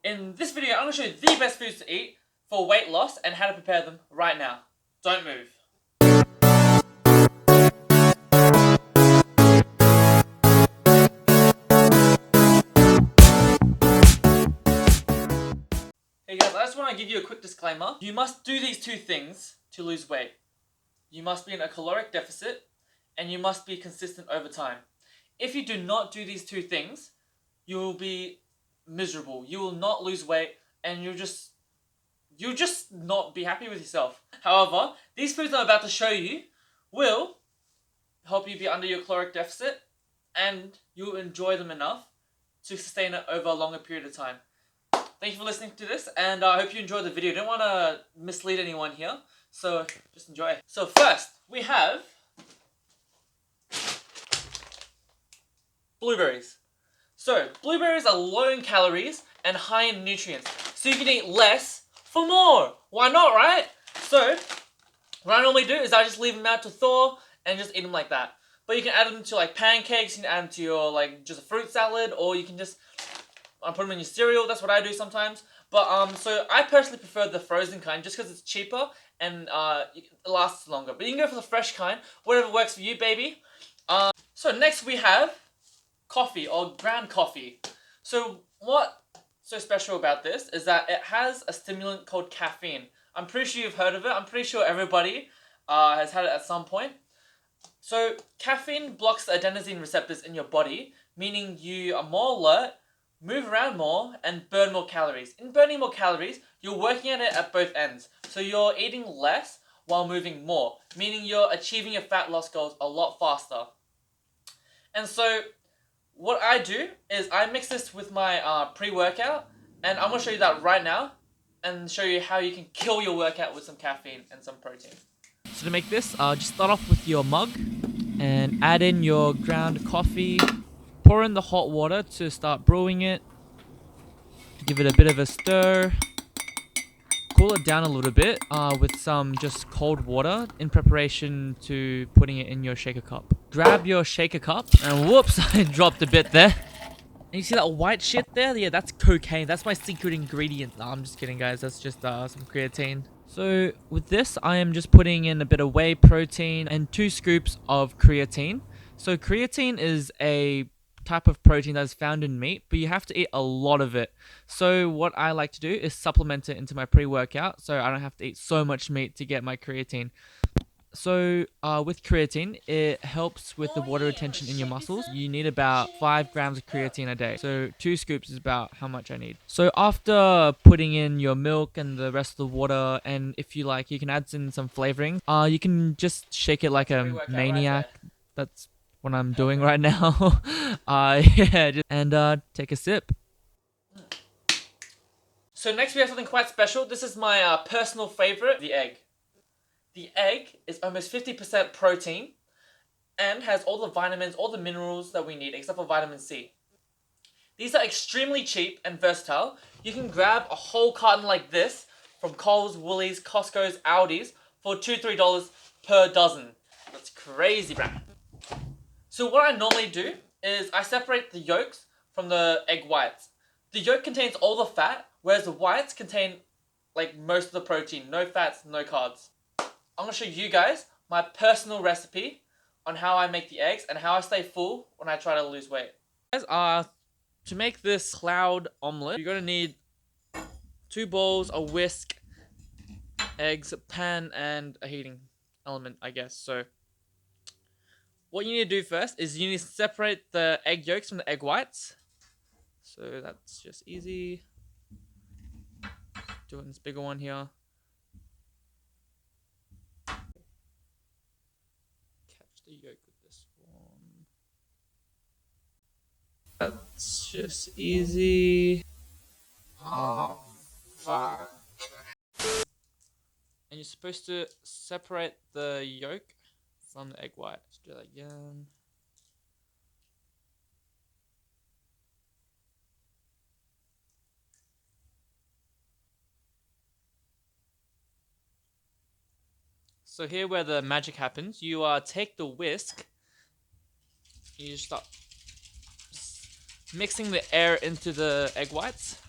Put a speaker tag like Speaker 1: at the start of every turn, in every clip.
Speaker 1: In this video, I'm going to show you the best foods to eat for weight loss and how to prepare them right now. Don't move. Hey guys, I just want to give you a quick disclaimer. You must do these two things to lose weight. You must be in a caloric deficit and you must be consistent over time. If you do not do these two things, you will be miserable. You will not lose weight and you'll just not be happy with yourself. However, these foods I'm about to show you will help you be under your caloric deficit and you'll enjoy them enough to sustain it over a longer period of time. Thank you for listening to this, and I hope you enjoyed the video. Don't want to mislead anyone here, so just enjoy. So first, we have blueberries. So, blueberries are low in calories and high in nutrients, so you can eat less for more. Why not, right? So, what I normally do is I just leave them out to thaw and just eat them like that. But you can add them to like pancakes, you can add them to your just a fruit salad, or you can just put them in your cereal. That's what I do sometimes. But so I personally prefer the frozen kind just because it's cheaper and it lasts longer. But you can go for the fresh kind, whatever works for you, baby. So next we have coffee or ground coffee. So what's so special about this is that it has a stimulant called caffeine. I'm pretty sure you've heard of it. I'm pretty sure everybody has had it at some point. So caffeine blocks the adenosine receptors in your body, meaning you are more alert, move around more, and burn more calories. In burning more calories, you're working at it at both ends. So you're eating less while moving more, meaning you're achieving your fat loss goals a lot faster. And so what I do is I mix this with my pre-workout, and I'm going to show you that right now and show you how you can kill your workout with some caffeine and some protein. So to make this, just start off with your mug and add in your ground coffee. Pour in the hot water to start brewing it. Give it a bit of a stir. Cool it down a little bit with some just cold water in preparation to putting it in your shaker cup. Grab your shaker cup and whoops, I dropped a bit there. And you see that white shit there? Yeah, that's cocaine. That's my secret ingredient. No, I'm just kidding, guys. That's just some creatine. So with this, I am just putting in a bit of whey protein and 2 scoops of creatine. So creatine is a type of protein that is found in meat, but you have to eat a lot of it. So what I like to do is supplement it into my pre-workout so I don't have to eat so much meat to get my creatine. So with creatine, it helps with the water retention in your muscles. You need about 5 grams of creatine a day. So 2 scoops is about how much I need. So after putting in your milk and the rest of the water, and if you like, you can add in some flavoring. You can just shake it like a maniac. That's what I'm doing right now. Yeah, and take a sip. So next we have something quite special. This is my personal favorite, the egg. The egg is almost 50% protein and has all the vitamins, all the minerals that we need, except for vitamin C. These are extremely cheap and versatile. You can grab a whole carton like this from Coles, Woolies, Costco's, Aldi's for $2-3 per dozen. That's crazy, bruh. So what I normally do is I separate the yolks from the egg whites. The yolk contains all the fat, whereas the whites contain like most of the protein. No fats, no carbs. I'm going to show you guys my personal recipe on how I make the eggs and how I stay full when I try to lose weight. Guys, to make this cloud omelette, you're going to need 2 bowls, a whisk, eggs, a pan, and a heating element, I guess. So what you need to do first is you need to separate the egg yolks from the egg whites. So that's just easy. Doing this bigger one here. Catch the yolk with this one. That's just easy. Oh, fuck. And you're supposed to separate the yolk from the egg white. Let's do that again. So here where the magic happens, you take the whisk, you start mixing the air into the egg whites,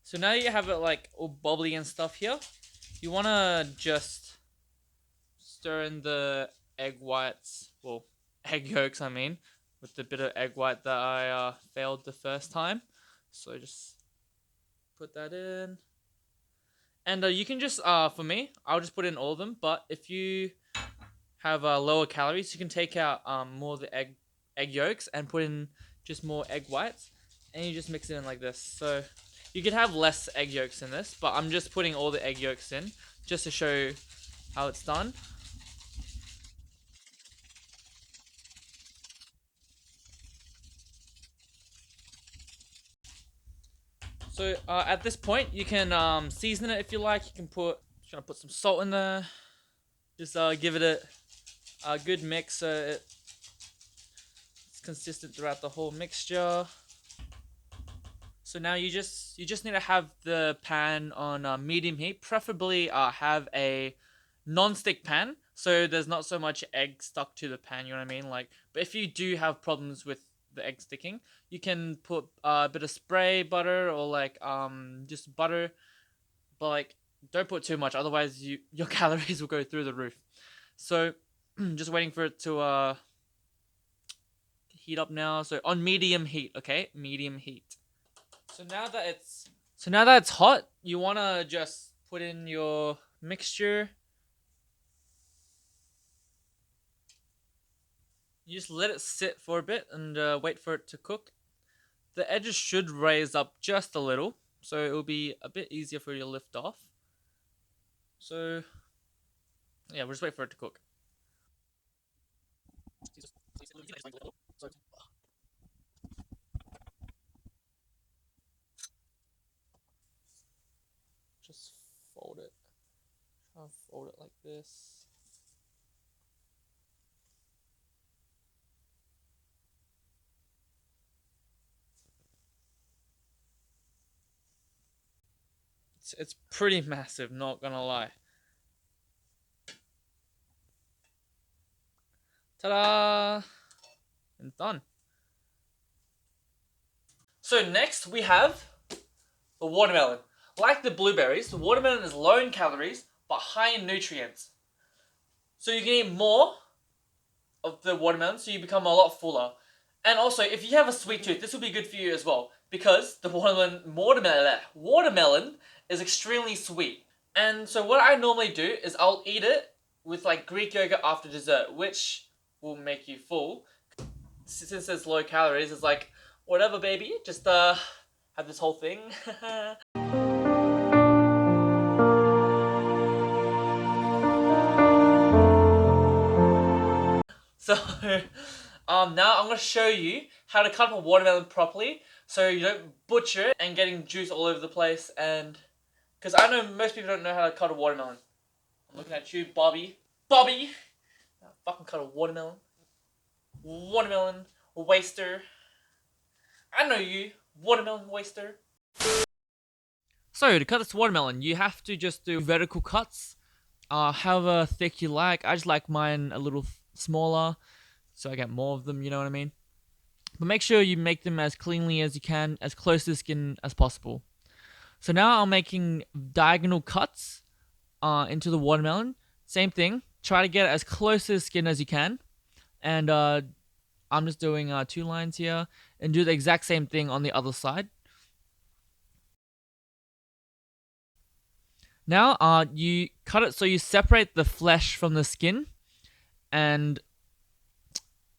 Speaker 1: So now you have it like all bubbly and stuff here. You want to just stir in the egg whites, well, egg yolks, I mean, with the bit of egg white that I failed the first time. So just put that in. And you can just, for me, I'll just put in all of them. But if you have lower calories, you can take out more of the egg yolks and put in just more egg whites. And you just mix it in like this. So you could have less egg yolks in this, but I'm just putting all the egg yolks in just to show how it's done. So at this point, you can season it if you like. You can just gonna put some salt in there. Just give it a good mix so it's consistent throughout the whole mixture. So now you just need to have the pan on medium heat. Preferably have a non-stick pan so there's not so much egg stuck to the pan. You know what I mean? Like, but if you do have problems with the egg sticking, you can put a bit of spray butter or like just butter, but like don't put too much, otherwise your calories will go through the roof. So just waiting for it to heat up now. So on medium heat, okay, medium heat. So now that it's hot, you wanna just put in your mixture. You just let it sit for a bit and wait for it to cook. The edges should raise up just a little, so it will be a bit easier for you to lift off. So yeah, we'll just wait for it to cook. Just fold it. Try and fold it like this. It's pretty massive, not gonna lie. Ta-da! And done. So next we have the watermelon. Like the blueberries, the watermelon is low in calories but high in nutrients. So you can eat more of the watermelon so you become a lot fuller. And also, if you have a sweet tooth, this will be good for you as well because the watermelon is extremely sweet. And so what I normally do is I'll eat it with like Greek yogurt after dessert, which will make you full. Since it's low calories, it's like whatever, baby, just have this whole thing. So, now I'm gonna show you how to cut up a watermelon properly, so you don't butcher it and getting juice all over the place. And because I know most people don't know how to cut a watermelon. I'm looking at you, Bobby. Bobby, fucking cut a watermelon. Watermelon waster. I know you, watermelon waster. So to cut this watermelon, you have to just do vertical cuts, however thick you like. I just like mine a little smaller, so I get more of them, you know what I mean? But make sure you make them as cleanly as you can, as close to the skin as possible. So now I'm making diagonal cuts into the watermelon. Same thing, try to get as close to the skin as you can. And I'm just doing 2 lines here, and do the exact same thing on the other side. Now you cut it so you separate the flesh from the skin. And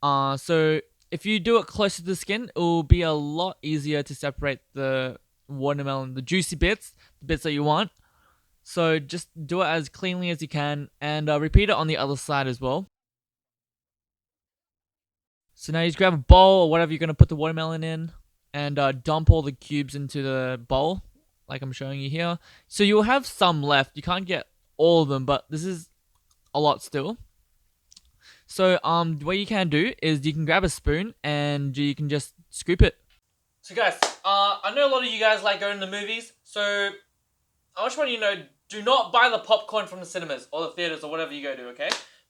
Speaker 1: so if you do it closer to the skin, it will be a lot easier to separate the watermelon, the juicy bits, the bits that you want. So just do it as cleanly as you can, and repeat it on the other side as well. So now you just grab a bowl or whatever you're going to put the watermelon in, and dump all the cubes into the bowl, like I'm showing you here. So you'll have some left. You can't get all of them, but this is a lot still. So what you can do is you can grab a spoon and you can just scoop it. So guys, I know a lot of you guys like going to the movies, so I just want you to know, do not buy the popcorn from the cinemas or the theaters or whatever you go to, okay?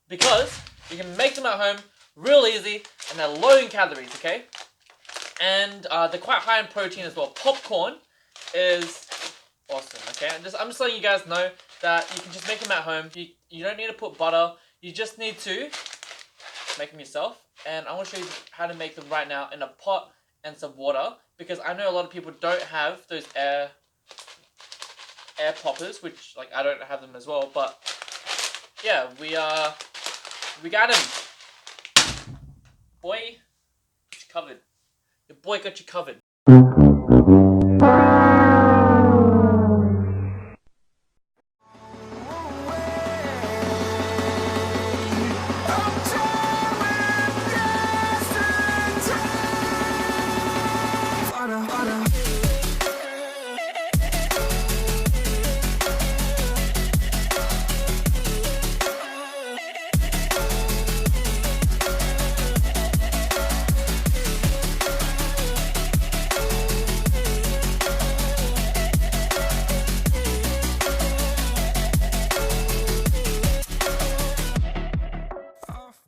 Speaker 1: Because you can make them at home real easy and they're low in calories, okay? And they're quite high in protein as well. Popcorn is awesome. Okay, I'm just letting you guys know that you can just make them at home. You don't need to put butter. You just need to make them yourself. And I want to show you how to make them right now in a pot and some water, because I know a lot of people don't have those air poppers, which like I don't have them as well. But yeah, we got him. Boy, got you covered. Your boy got you covered.